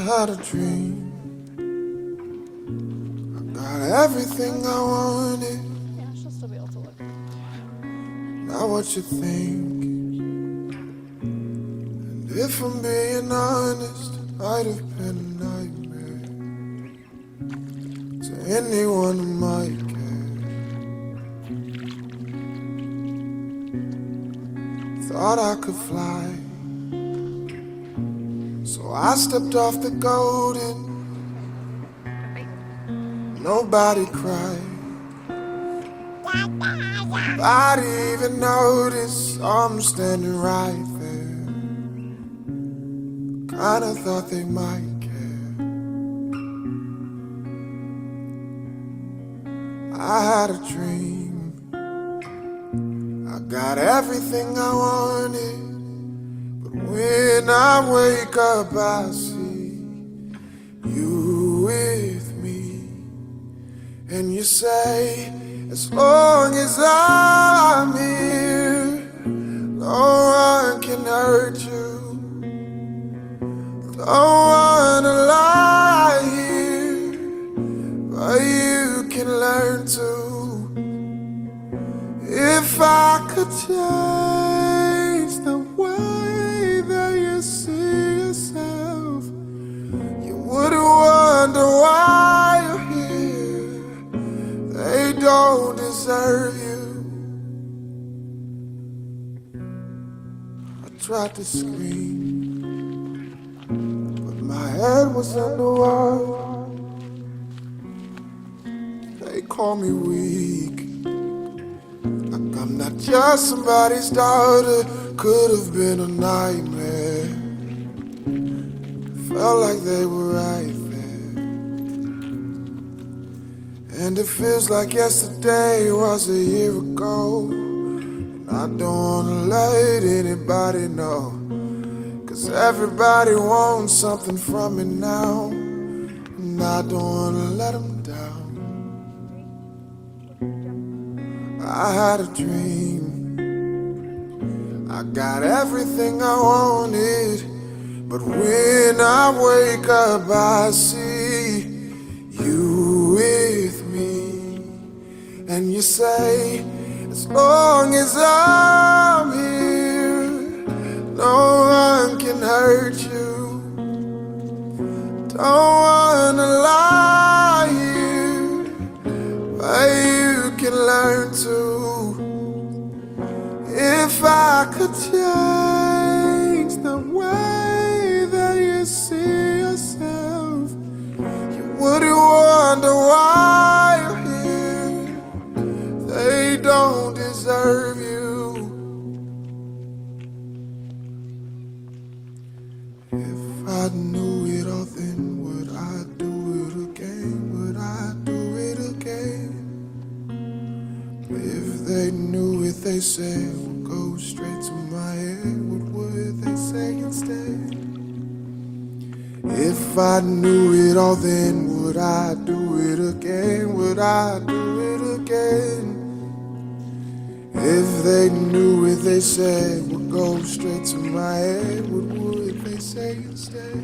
had a dream. I got everything I wanted. Yeah, she'll still be able to look. Not what you think. And if I'm being honest, it might have been a nightmare to anyone who might care. Thought I could fly, so I stepped off the golden. Nobody cried. Nobody even noticed I'm standing right there. Kinda thought they might care. I had a dream. I got everything I wanted. But when I wake up I see you with me. And you say, as long as I'm here, no one can hurt you. Don't wanna lie here, but you can learn to. If I could change the way that you see yourself, you wouldn't wonder why you're here. They don't deserve you. I tried to scream, but my head was underwater. They call me weak, like I'm not just somebody's daughter. Could have been a nightmare. Felt like they were right there. And it feels like yesterday was a year ago. And I don't wanna let anybody know, 'cause everybody wants something from me now. And I don't wanna let them down. I had a dream. I got everything I wanted. But when I wake up I see you with me. And you say, as long as I'm here, no one can hurt you. Don't wanna lie here, but you can learn to. If I could change the way that you see yourself, you wouldn't wonder why you're here. They don't deserve you. If I knew it all, then would I do it again? Would I do it again? If they knew it, they said, would go straight to my head. What would they say instead? If I knew it all, then would I do it again? Would I do it again? If they knew it, they said, would go straight to my head. What would they say instead?